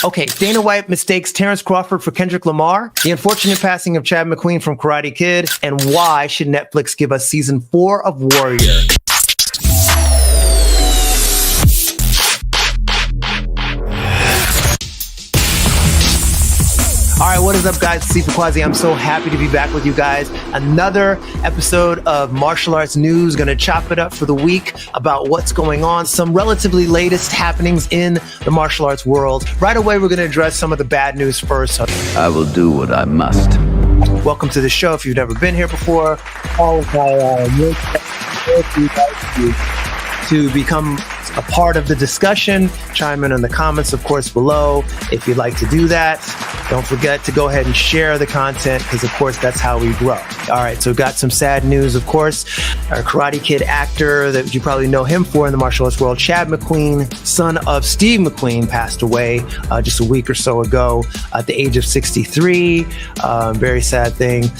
Okay, Dana White mistakes Terence Crawford for Kendrick Lamar, the unfortunate passing of Chad McQueen from Karate Kid, and why should Netflix give us season 4 of Warrrior? All right, what is up, guys? Steve Quasi. I'm so happy to be back with you guys. Another episode of Martial Arts News. Going to chop it up for the week about what's going on, some relatively latest happenings in the martial arts world. Right away, we're going to address some of the bad news first. I will do what I must. Welcome to the show. If you've never been here before, all of my to become a part of the discussion. Chime in the comments, of course, below if you'd like to do that. Don't forget to go ahead and share the content because, of course, that's how we grow. All right, so got some sad news, of course. Our Karate Kid actor that you probably know him for in the martial arts world, Chad McQueen, son of Steve McQueen, passed away just a week or so ago at the age of 63. Very sad thing.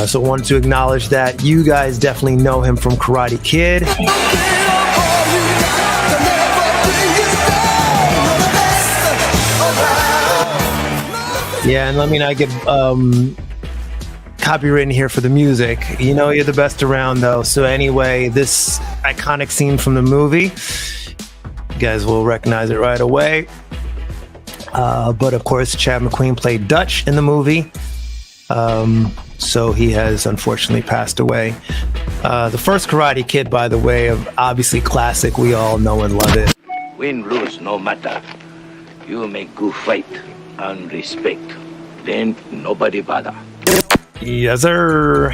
So I wanted to acknowledge that. You guys definitely know him from Karate Kid. Yeah, and let me not get copywritten here for the music. You know you're the best around, though. So anyway, this iconic scene from the movie, you guys will recognize it right away. But of course, Chad McQueen played Dutch in the movie. So he has unfortunately passed away. The first Karate Kid, by the way, obviously classic. We all know and love it. Win, lose, no matter. You make good fight and respect. Then nobody bother. Yes, sir.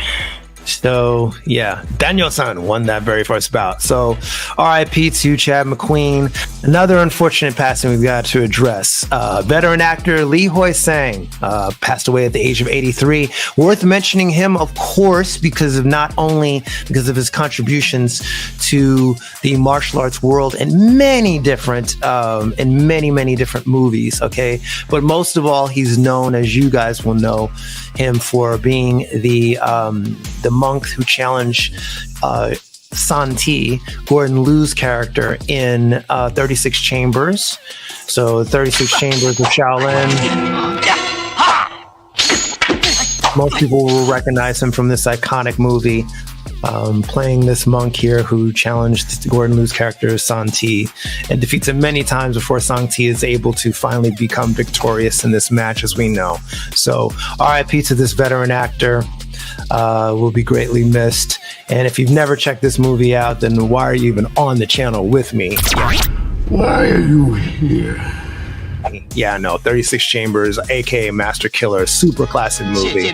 So, yeah, Daniel-san won that very first bout. So, RIP to Chad McQueen. Another unfortunate passing we've got to address. Veteran actor Lee Hoi-Sang passed away at the age of 83. Worth mentioning him, of course, because of not only because of his contributions to the martial arts world in many different movies, okay? But most of all, he's known, as you guys will know, him for being the monk who challenged Santi, Gordon Liu's character, in 36 Chambers. So 36 Chambers of Shaolin. Most people will recognize him from this iconic movie, playing this monk here who challenged Gordon Liu's character Santi and defeats him many times before Santi is able to finally become victorious in this match, as we know. So RIP to this veteran actor. Will be greatly missed. And if you've never checked this movie out, then why are you even on the channel with me? Why are you here? Yeah, no, 36 Chambers, aka Master Killer, super classic movie.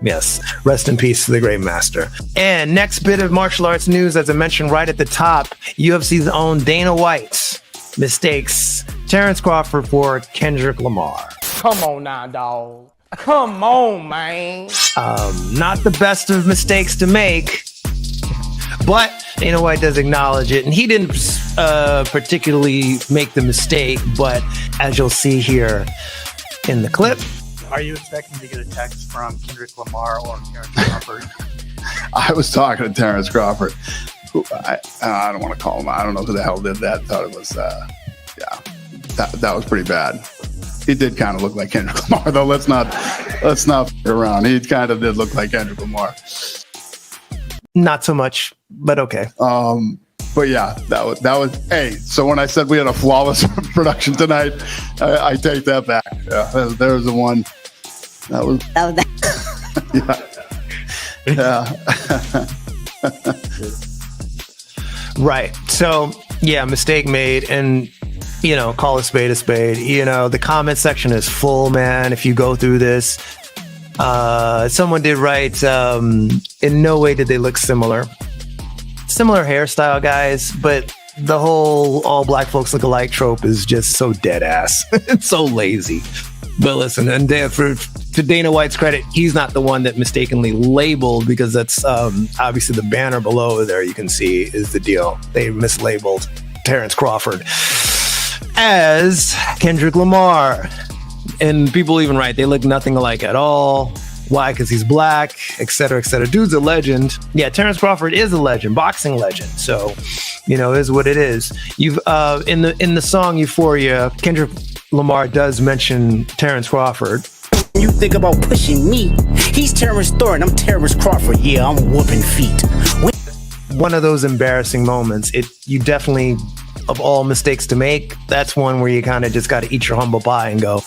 Yes, rest in peace to the great master. And next bit of martial arts news, as I mentioned right at the top, UFC's own Dana White mistakes Terence Crawford for Kendrick Lamar. Come on now, dog. Come on, man. Not the best of mistakes to make, but Dana White does acknowledge it. And he didn't particularly make the mistake, but as you'll see here in the clip. Are you expecting to get a text from Kendrick Lamar or Terence Crawford? I was talking to Terence Crawford. Who I don't want to call him. I don't know who the hell did that. Thought it was, that was pretty bad. He did kind of look like Kendrick Lamar, though. Let's not f*** around. He kind of did look like Kendrick Lamar. Not so much, but okay. But yeah, that was. Hey, so when I said we had a flawless production tonight, I take that back. Yeah, there's the one. That was yeah. Right. So yeah, mistake made, and call a spade a spade. The comment section is full, man. If you go through this, someone did write, in no way did they look similar. Similar hairstyle, guys, but the whole all black folks look alike trope is just so dead ass. It's so lazy. But listen, and to Dana White's credit, he's not the one that mistakenly labeled, because that's obviously the banner below there you can see is the deal. They mislabeled Terence Crawford as Kendrick Lamar. And people even write they look nothing alike at all. Why? Because he's black, et cetera, et cetera. Dude's a legend. Yeah, Terence Crawford is a legend, boxing legend. So, you know, is what it is. You've in the song Euphoria, Kendrick Lamar does mention Terence Crawford. You think about pushing me. He's Terrence Thornton, I'm Terence Crawford. Yeah, I'm whooping feet. One of those embarrassing moments. You definitely, of all mistakes to make, that's one where you kind of just got to eat your humble pie and go,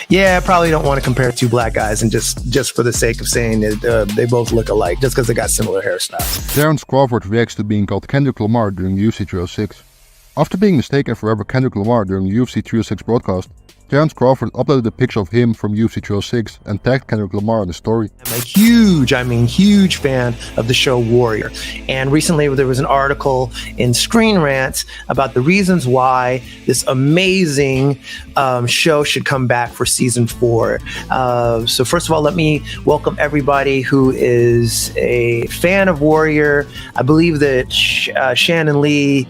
yeah, I probably don't want to compare two black guys and just for the sake of saying that they both look alike, just because they got similar hairstyles. Terence Crawford reacts to being called Kendrick Lamar during the UFC 306. After being mistaken for Rapper Kendrick Lamar during the UFC 306 broadcast, Terence Crawford uploaded a picture of him from UFC 306 and tagged Kendrick Lamar in the story. I'm a huge fan of the show Warrrior. And recently there was an article in Screen Rant about the reasons why this amazing show should come back for season 4. So first of all, let me welcome everybody who is a fan of Warrrior. I believe that Shannon Lee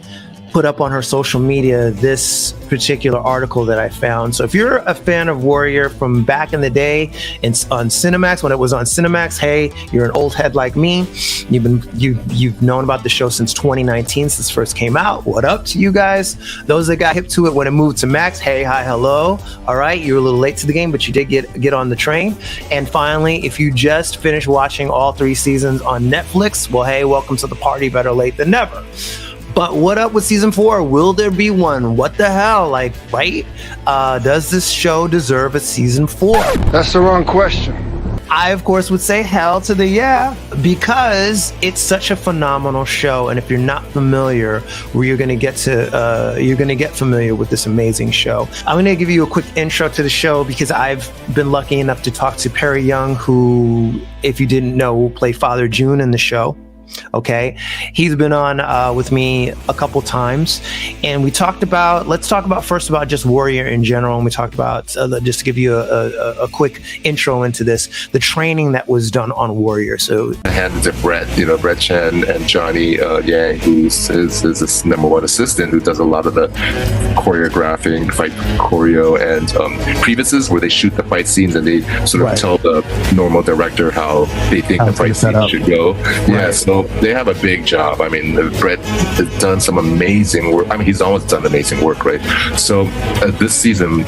put up on her social media this particular article that I found. So if you're a fan of Warrrior from back in the day on Cinemax, when it was on Cinemax, hey, you're an old head like me. You've known about the show since 2019, since it first came out. What up to you guys? Those that got hip to it when it moved to Max, hey, hi, hello. All right, you're a little late to the game, but you did get on the train. And finally, if you just finished watching all 3 seasons on Netflix, well, hey, welcome to the party, better late than never. But what up with season 4? Will there be one? What the hell? Like, right? Does this show deserve a season 4? That's the wrong question. I, of course, would say hell to the yeah, because it's such a phenomenal show. And if you're not familiar, you're going to get familiar with this amazing show. I'm going to give you a quick intro to the show because I've been lucky enough to talk to Perry Young, who, if you didn't know, will play Father June in the show. Okay, he's been on with me a couple times, and let's talk about first about just Warrrior in general. And we talked about, just to give you a quick intro into this, the training that was done on Warrrior. So I handed to Brett Chen and Johnny Yang, who's his #1 assistant, who does a lot of the choreographing, fight choreo, and previews where they shoot the fight scenes and they sort of tell the normal director how they think the fight scene should go. Yeah, so they have a big job. I mean, Brett has done some amazing work. I mean, he's always done amazing work, right? So this season,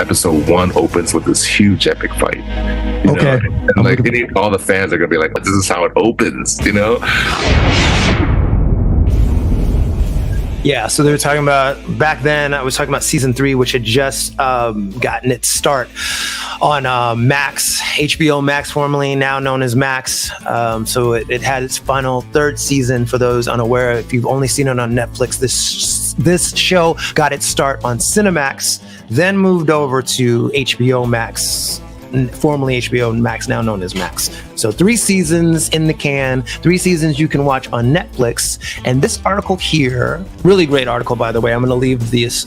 episode 1 opens with this huge epic fight. You know? And like all the fans are gonna be like, "This is how it opens," you know? Yeah, so they were talking about, back then, I was talking about season 3, which had just gotten its start on Max, HBO Max, formerly now known as Max. So it had its final 3rd season. For those unaware, if you've only seen it on Netflix, this show got its start on Cinemax, then moved over to HBO Max, formerly HBO Max, now known as Max. So 3 seasons in the can, 3 seasons you can watch on Netflix. And this article here, really great article, by the way. I'm going to leave this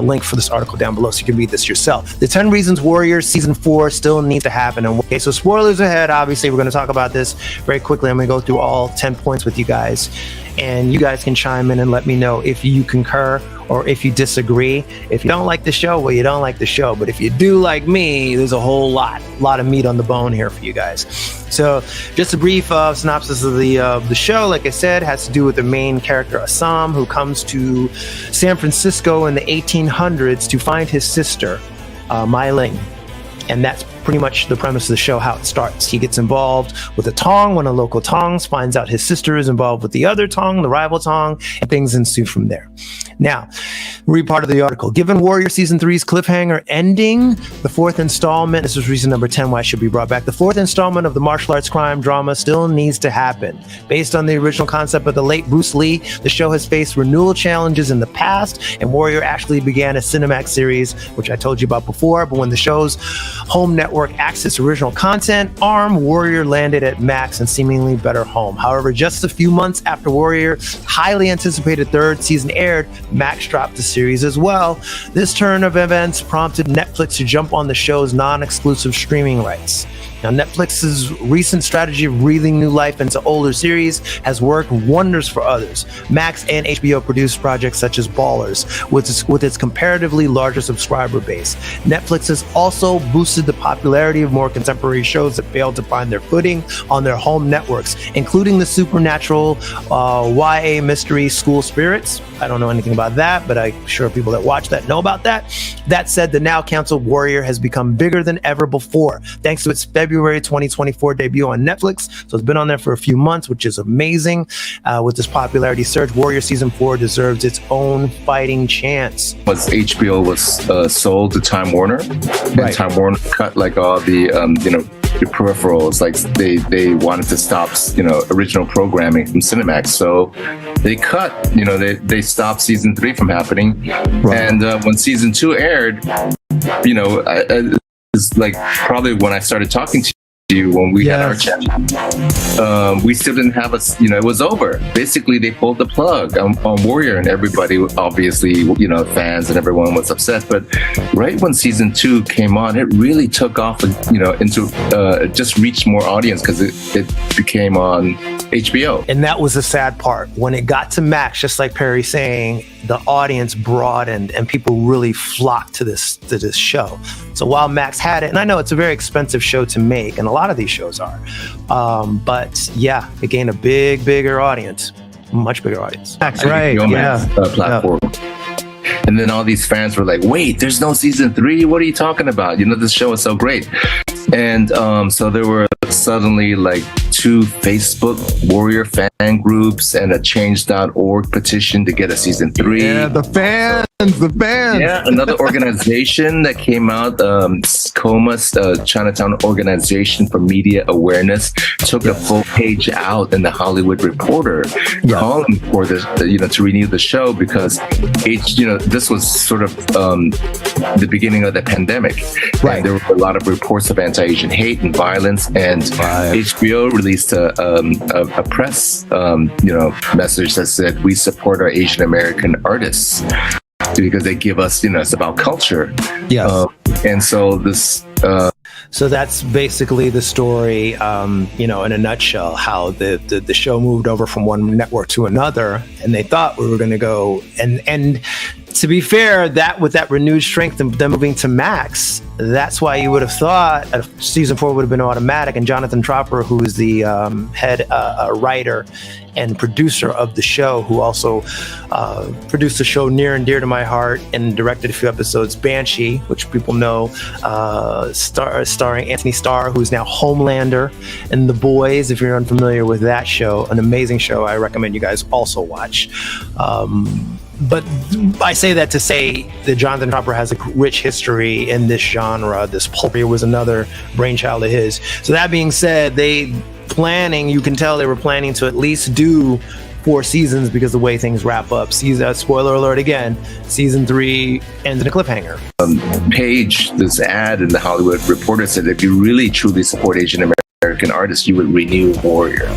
link for this article down below so you can read this yourself. The 10 reasons Warrrior season 4 still needs to happen. And okay, so spoilers ahead. Obviously, we're going to talk about this very quickly. I'm going to go through all 10 points with you guys, and you guys can chime in and let me know if you concur or if you disagree. If you don't like the show, well, you don't like the show. But if you do like me, there's a whole lot of meat on the bone here for you guys. So just a brief synopsis of the show, like I said, has to do with the main character, Sahm, who comes to San Francisco in the 1800s to find his sister, Ling. And that's pretty much the premise of the show, how it starts. He gets involved with a Tong, one of the local Tongs, finds out his sister is involved with the other Tong, the rival Tong, and things ensue from there. Now, read part of the article. Given Warrrior Season 3's cliffhanger ending, the 4th installment, this is reason number 10 why it should be brought back, the 4th installment of the martial arts crime drama still needs to happen. Based on the original concept of the late Bruce Lee, the show has faced renewal challenges in the past, and Warrrior actually began a Cinemax series, which I told you about before, but when the show's home network axed its original content arm, Warrrior landed at Max and seemingly better home. However, just a few months after Warrrior's highly anticipated 3rd season aired, Max dropped the series as well. This turn of events prompted Netflix to jump on the show's non-exclusive streaming rights. Now, Netflix's recent strategy of breathing new life into older series has worked wonders for others. Max and HBO produce projects such as Ballers, with its comparatively larger subscriber base. Netflix has also boosted the popularity of more contemporary shows that failed to find their footing on their home networks, including the supernatural YA mystery School Spirits. I don't know anything about that, but I'm sure people that watch that know about that. That said, the now canceled Warrrior has become bigger than ever before, thanks to its February 2024 debut on Netflix. So it's been on there for a few months, which is amazing. With this popularity surge, Warrrior Season 4 deserves its own fighting chance. HBO was sold to Time Warner, and Time Warner cut like all the the peripherals. Like they wanted to stop original programming from Cinemax, so they cut. They stopped season 3 from happening, and when season 2 aired, it's like probably when I started talking to you when we had our chat, we still didn't have it was over. Basically, they pulled the plug on Warrrior, and everybody, obviously, fans and everyone was upset. But right when season 2 came on, it really took off, it just reached more audience because it became on HBO. And that was the sad part. When it got to Max, just like Perry's saying, the audience broadened and people really flocked to this show. So while Max had it, and I know it's a very expensive show to make, and a lot of these shows are, but yeah, it gained a bigger audience, much bigger audience. That's right. Platform. And then all these fans were like, wait, there's no season 3? What are you talking about? This show is so great. And so there were suddenly like 2 Facebook Warrrior fan groups and a change.org petition to get a season 3. Yeah, the fans. Yeah, another organization that came out, COMA's Chinatown Organization for Media Awareness, took a full page out in the Hollywood Reporter, calling for this, to renew the show because this was sort of the beginning of the pandemic. Right. And there were a lot of reports of anti-Asian hate and violence, and HBO released a press message that said, we support our Asian American artists because they give us, it's about culture. Yes. And so this so that's basically the story, in a nutshell, how the show moved over from one network to another, and they thought we were going to go and to be fair, that with that renewed strength and them moving to Max, that's why you would have thought season 4 would have been automatic. And Jonathan Tropper, who is the head writer and producer of the show, who also produced a show near and dear to my heart and directed a few episodes, Banshee, which people know, starring Anthony Starr, who's now Homelander, and The Boys. If you're unfamiliar with that show, an amazing show I recommend you guys also watch. But I say that to say that Jonathan Tropper has a rich history in this genre. This Warrrior was another brainchild of his. So that being said, you can tell they were planning to at least do 4 seasons because the way things wrap up. Spoiler alert again, season 3 ends in a cliffhanger. Page, this ad in the Hollywood Reporter said, if you really truly support Asian American artists, you would renew Warrrior.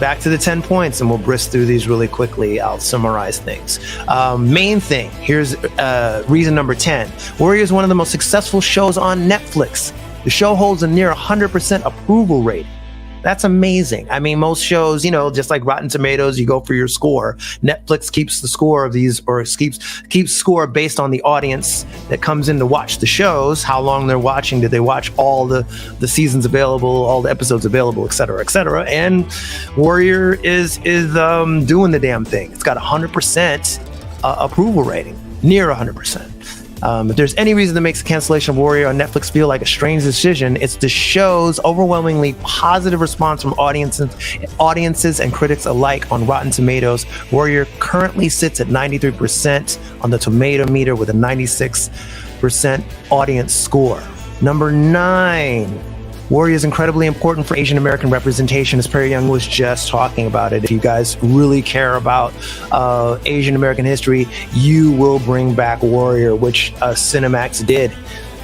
Back to the 10 points, and we'll brisk through these really quickly. I'll summarize things. Main thing, here's reason number 10. Warrrior is one of the most successful shows on Netflix. The show holds a near 100% approval rate. That's amazing. I mean, most shows, just like Rotten Tomatoes, you go for your score. Netflix keeps the score of these, or keeps score based on the audience that comes in to watch the shows, how long they're watching, did they watch all the seasons available, all the episodes available, et cetera, et cetera. And Warrrior is doing the damn thing. It's got 100% approval rating, near 100%. If there's any reason that makes the cancellation of Warrrior on Netflix feel like a strange decision, it's the show's overwhelmingly positive response from audiences and critics alike on Rotten Tomatoes. Warrrior currently sits at 93% on the tomato meter with a 96% audience score. Number 9. Warrrior is incredibly important for Asian American representation, as Perry Young was just talking about it. If you guys really care about Asian American history, you will bring back Warrrior, which Cinemax did.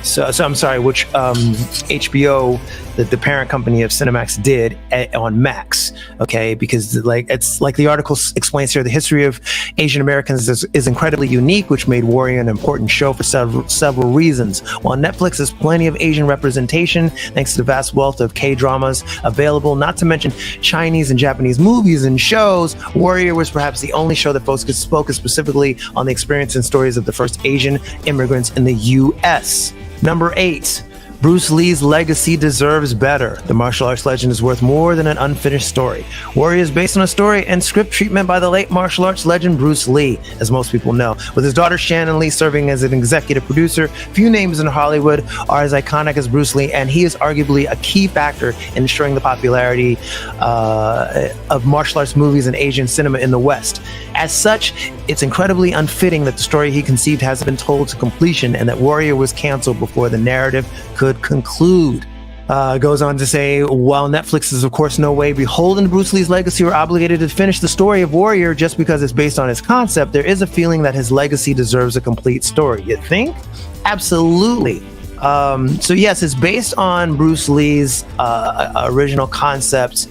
So I'm sorry, which HBO that the parent company of Cinemax did on Max. Okay, because it's like the article explains here, the history of Asian Americans is incredibly unique, which made Warrrior an important show for several reasons. While Netflix has plenty of Asian representation, thanks to the vast wealth of K-dramas available, not to mention Chinese and Japanese movies and shows, Warrrior was perhaps the only show that focused specifically on the experience and stories of the first Asian immigrants in the U.S. Number 8. Bruce Lee's legacy deserves better. The martial arts legend is worth more than an unfinished story. Warrrior is based on a story and script treatment by the late martial arts legend Bruce Lee, as most people know. With his daughter Shannon Lee serving as an executive producer, few names in Hollywood are as iconic as Bruce Lee, and he is arguably a key factor in ensuring the popularity of martial arts movies and Asian cinema in the West. As such, it's incredibly unfitting that the story he conceived hasn't been told to completion and that Warrrior was canceled before the narrative could conclude. Goes on to say, while Netflix is of course no way beholden to Bruce Lee's legacy or obligated to finish the story of Warrrior just because it's based on his concept, there is a feeling that his legacy deserves a complete story. You think? Absolutely. So yes, it's based on Bruce Lee's original concept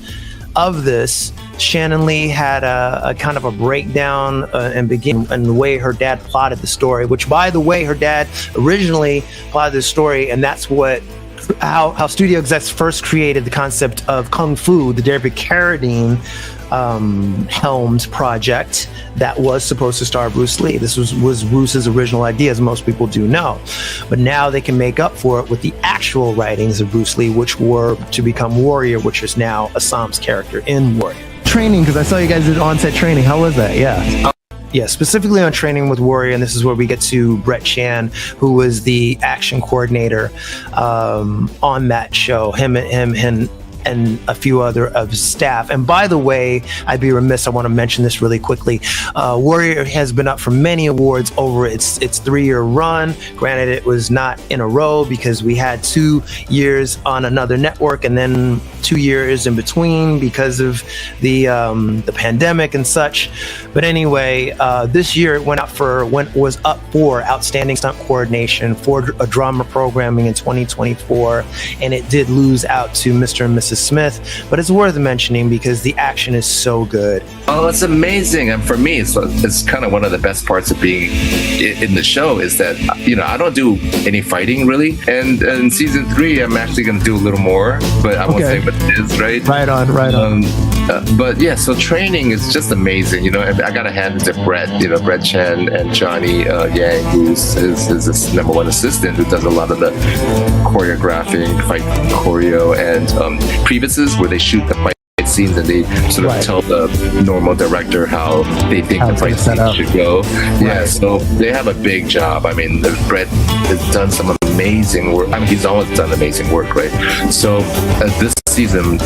of this. Shannon Lee had a kind of a breakdown and the way her dad plotted the story, which, by the way, her dad originally plotted the story, and that's how studio execs first created the concept of Kung Fu, the David Carradine helmed project that was supposed to star Bruce Lee. This was Bruce's original idea, as most people do know. But now they can make up for it with the actual writings of Bruce Lee, which were to become Warrrior, which is now Sam's character in Warrrior. Training, because I saw you guys did on-set training. How was that? Yeah, specifically on training with Warrrior, and this is where we get to Brett Chan, who was the action coordinator on that show. Him and a few other of his staff. And by the way, I'd be remiss, I want to mention this really quickly. Warrrior has been up for many awards over its 3-year run. Granted, it was not in a row because we had 2 years on another network and then 2 years in between because of the pandemic and such. But anyway, this year it was up for Outstanding Stunt Coordination for a drama programming in 2024, and it did lose out to Mr. and Mrs. Smith, but it's worth mentioning because the action is so good. Oh, it's amazing. And for me, it's kind of one of the best parts of being in the show is that, I don't do any fighting really. And in season 3, I'm actually going to do a little more, but I won't say what it is, right? Right on. But yeah, so training is just amazing. I got to hand it to Brett, Brett Chan and Johnny Yang, who's his number 1 assistant, who does a lot of the choreographing, fight choreo, and previouses where they shoot the fight scenes and they sort of tell the normal director how they think the fight scene should go. Yeah, so they have a big job. I mean, Brett has done some amazing work. I mean, he's always done amazing work, right? So this season,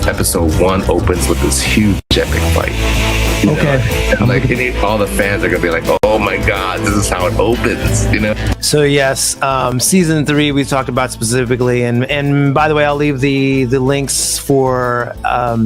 episode 1 opens with this huge epic fight. And all the fans are gonna be like, oh my god, this is how it opens, So yes, season 3 we talked about specifically, and by the way, I'll leave the links for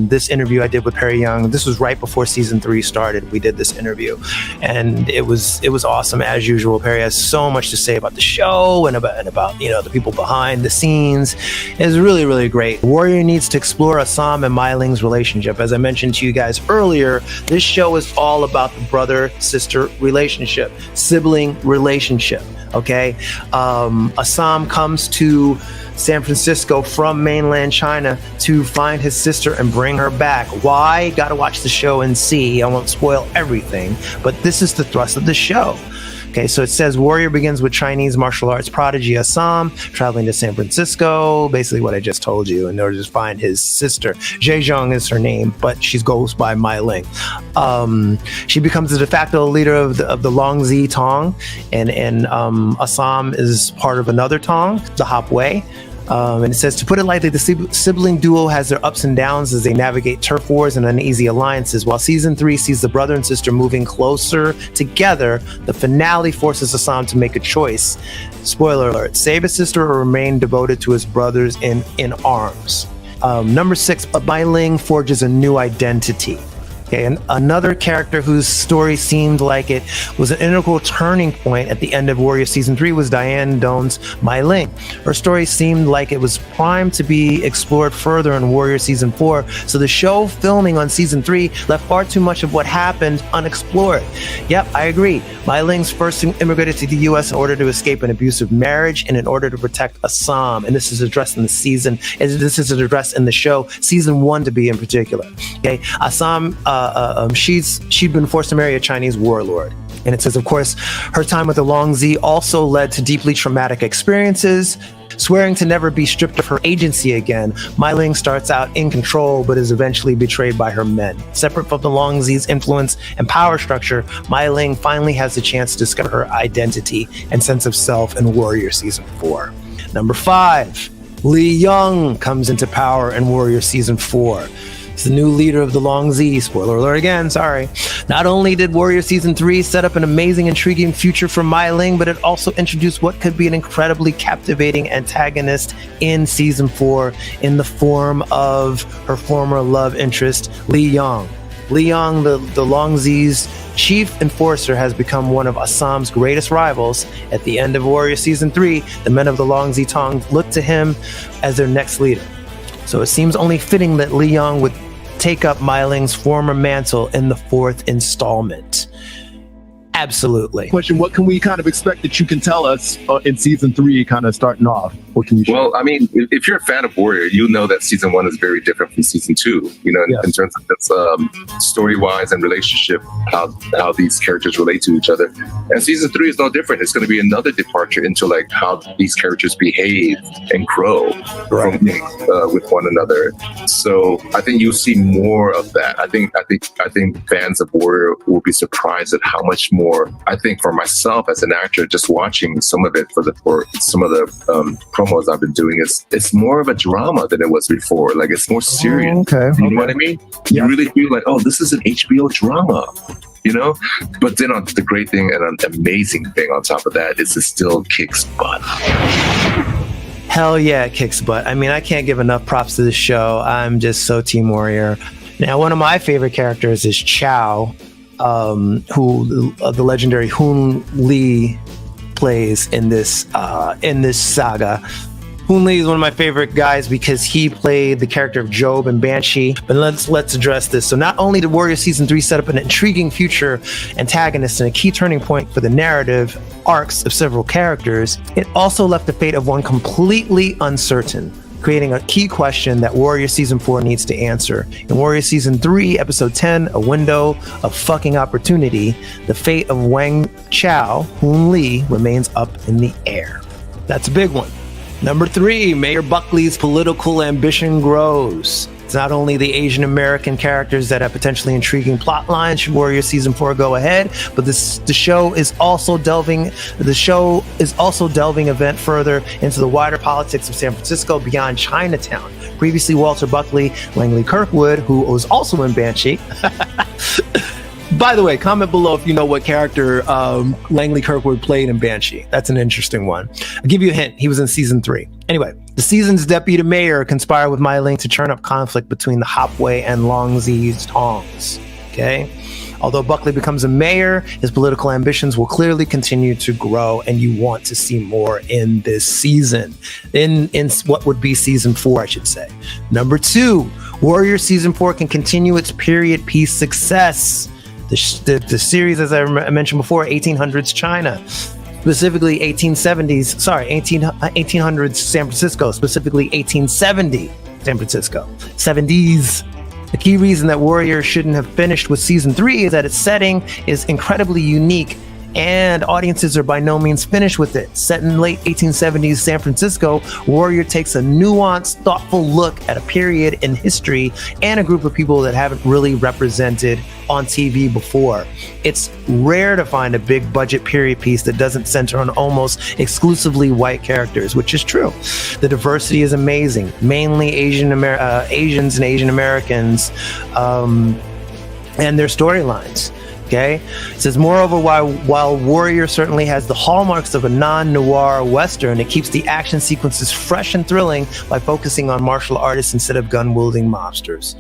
this interview I did with Perry Young. This was right before season 3 started. We did this interview, and it was awesome as usual. Perry has so much to say about the show and about the people behind the scenes. It's really, really great. Warrrior needs to explore Sahm and Ling's relationship. As I mentioned to you guys earlier, this show is all about the brother-sister relationship, sibling relationship, okay? Sahm comes to San Francisco from mainland China to find his sister and bring her back. Why? Gotta watch the show and see. I won't spoil everything, but this is the thrust of the show. Okay, so it says Warrrior begins with Chinese martial arts prodigy Sahm traveling to San Francisco, basically what I just told you, in order to find his sister. Zhejiang is her name, but she goes by Mai Ling. She becomes the de facto leader of the Longzi Tong, and Sahm is part of another Tong, the Hop Wei. And it says, to put it lightly, the sibling duo has their ups and downs as they navigate turf wars and uneasy alliances. While season 3 sees the brother and sister moving closer together, the finale forces Sahm to make a choice. Spoiler alert, save his sister or remain devoted to his brothers in arms. Number 6, Mai Ling forges a new identity. Okay, and another character whose story seemed like it was an integral turning point at the end of Warrior Season 3 was Diane Doan's Ling. Her story seemed like it was primed to be explored further in Warrior Season 4, so the show filming on Season 3 left far too much of what happened unexplored. Yep, I agree. Ling's first immigrated to the U.S. in order to escape an abusive marriage and in order to protect Sahm, and this is addressed in the season, this is addressed in the show, Season 1 to be in particular. Okay, Sahm, she'd been forced to marry a Chinese warlord. And it says, of course, her time with the Long Z also led to deeply traumatic experiences. Swearing to never be stripped of her agency again, Ling starts out in control but is eventually betrayed by her men. Separate from the Long Z's influence and power structure, Ling finally has the chance to discover her identity and sense of self in Warrior Season 4. Number 5, Lee Young comes into power in Warrior Season 4. He's the new leader of the Long Z. Spoiler alert again, sorry. Not only did Warrior Season 3 set up an amazing, intriguing future for Ling, but it also introduced what could be an incredibly captivating antagonist in Season 4 in the form of her former love interest, Lee Young. Lee Young, the Long Z's chief enforcer, has become one of Assam's greatest rivals. At the end of Warrior Season 3, the men of the Long Z Tong look to him as their next leader. So it seems only fitting that Lee Young would take up Ling's former mantle in the 4th installment. Absolutely. Question: what can we kind of expect that you can tell us in Season 3, kind of starting off? What can you share? Well, I mean, if you're a fan of Warrior, you know that Season 1 is very different from Season 2, you know, in terms of its story-wise and relationship, how these characters relate to each other. And Season 3 is no different. It's going to be another departure into like how these characters behave and grow from, with one another. So I think you'll see more of that. I think fans of Warrior will be surprised at how much more. I think for myself as an actor, just watching some of it for some of the promos I've been doing, it's more of a drama than it was before. Like it's more serious. You know what I mean? You really feel like, oh, this is an HBO drama, you know? But then the great thing and an amazing thing on top of that is it still kicks butt. Hell yeah, it kicks butt. I mean, I can't give enough props to this show. I'm just so Team Warrior. Now, one of my favorite characters is Chow, who the legendary Hoon Lee plays in this saga. Hoon Lee is one of my favorite guys because he played the character of Job in Banshee. But let's address this. So not only did Warrior Season 3 set up an intriguing future antagonist and a key turning point for the narrative arcs of several characters, it also left the fate of one completely uncertain, creating a key question that Warrior Season 4 needs to answer. In Warrior Season 3, Episode 10, A Window of Fucking Opportunity, the fate of Wang Chao, Hoon Lee, remains up in the air. That's a big one. Number 3, Mayor Buckley's political ambition grows. It's not only the Asian American characters that have potentially intriguing plot lines should Warrior Season 4 go ahead, but the show is also delving event further into the wider politics of San Francisco beyond Chinatown. Previously, Walter Buckley, Langley Kirkwood, who was also in Banshee. By the way, comment below if you know what character Langley Kirkwood played in Banshee. That's an interesting one. I'll give you a hint. He was in Season 3. Anyway, the season's deputy mayor conspired with Ling to turn up conflict between the Hopway and Long Z's Tongs. Okay? Although Buckley becomes a mayor, his political ambitions will clearly continue to grow, and you want to see more in this season. In what would be Season 4, I should say. Number 2, Warrior Season 4 can continue its period piece success. The series, as I mentioned before, 1800s China, specifically 1800s San Francisco, specifically 1870 San Francisco, 70s. The key reason that Warrior shouldn't have finished with Season 3 is that its setting is incredibly unique and audiences are by no means finished with it. Set in late 1870s San Francisco, Warrior takes a nuanced, thoughtful look at a period in history and a group of people that haven't really represented on TV before. It's rare to find a big budget period piece that doesn't center on almost exclusively white characters, which is true. The diversity is amazing, mainly Asians and Asian Americans, and their storylines. Okay, it says, moreover, while Warrrior certainly has the hallmarks of a non-noir Western, it keeps the action sequences fresh and thrilling by focusing on martial artists instead of gun-wielding mobsters.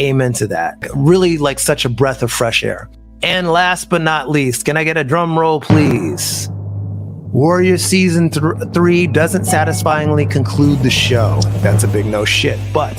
Amen to that. Really like such a breath of fresh air. And last but not least, can I get a drum roll, please? Warrrior Season 3 doesn't satisfyingly conclude the show. That's a big no shit, but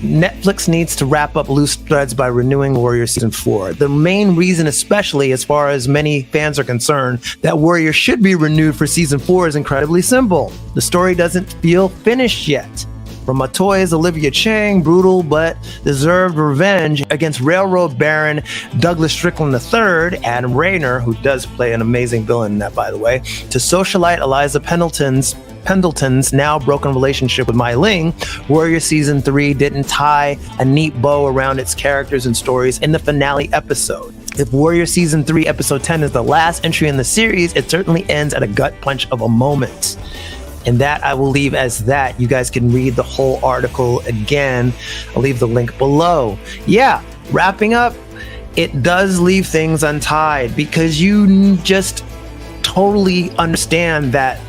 Netflix needs to wrap up loose threads by renewing Warrrior Season 4. The main reason, especially as far as many fans are concerned, that Warrrior should be renewed for Season 4 is incredibly simple. The story doesn't feel finished yet. From Matoy's Olivia Chang, brutal but deserved revenge against Railroad Baron Douglas Strickland III, Adam Rayner, who does play an amazing villain in that, by the way, to socialite Eliza Pendleton's now broken relationship with Ling, Warrrior Season 3 didn't tie a neat bow around its characters and stories in the finale episode. If Warrrior Season 3 Episode 10 is the last entry in the series, it certainly ends at a gut punch of a moment. And that I will leave as that. You guys can read the whole article again. I'll leave the link below. Yeah, wrapping up, it does leave things untied because you just totally understand that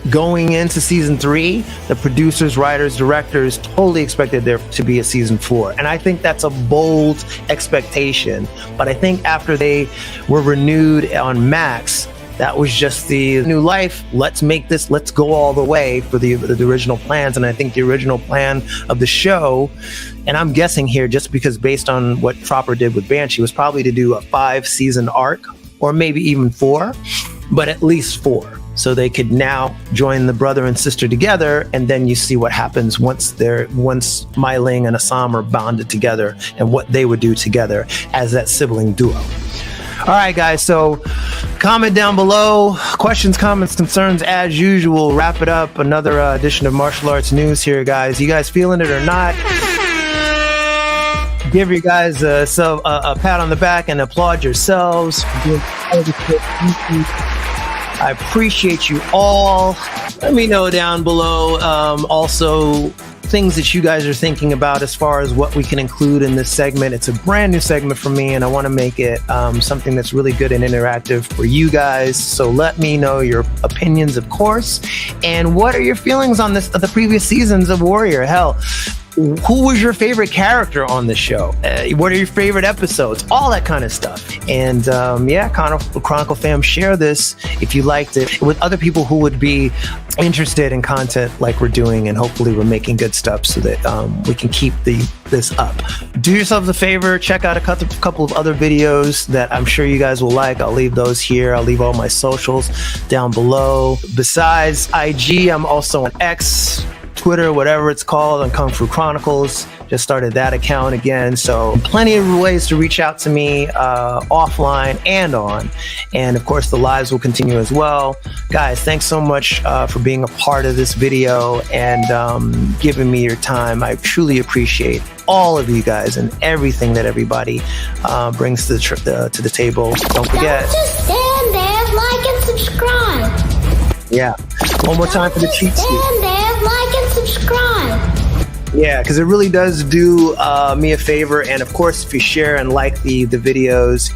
going into Season 3, the producers, writers, directors totally expected there to be a Season 4. And I think that's a bold expectation. But I think after they were renewed on Max, that was just the new life. Let's make this, let's go all the way for the original plans. And I think the original plan of the show, and I'm guessing here just because based on what Crawford did with Banshee, was probably to do a 5-season arc or maybe even 4, but at least 4. So they could now join the brother and sister together, and then you see what happens once Ling and Sahm are bonded together and what they would do together as that sibling duo. All right, guys, so comment down below. Questions, comments, concerns, as usual. Wrap it up. Another edition of Martial Arts News here, guys. You guys feeling it or not? Give you guys a pat on the back and applaud yourselves. I appreciate you all. Let me know down below also things that you guys are thinking about as far as what we can include in this segment. It's a brand new segment for me, and I want to make it something that's really good and interactive for you guys. So let me know your opinions, of course, and what are your feelings on the previous seasons of Warrrior? Hell, who was your favorite character on the show? What are your favorite episodes? All that kind of stuff. And yeah, Chronicle fam, share this if you liked it with other people who would be interested in content like we're doing, and hopefully we're making good stuff so that we can keep this up. Do yourselves a favor, check out a couple of other videos that I'm sure you guys will like. I'll leave those here. I'll leave all my socials down below. Besides IG, I'm also on X, Twitter, whatever it's called, on Kung Fu Chronicles. Just started that account again. So plenty of ways to reach out to me offline and on. And of course, the lives will continue as well. Guys, thanks so much for being a part of this video and giving me your time. I truly appreciate all of you guys and everything that everybody brings to the table. Don't forget. Don't just stand there, like and subscribe. Yeah. One more time for the cheat sheet. Stand there, like and subscribe. Yeah, because it really does do me a favor. And of course, if you share and like the videos,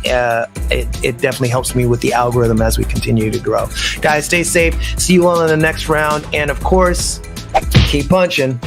it definitely helps me with the algorithm as we continue to grow. Guys, stay safe. See you all in the next round. And of course, keep punching.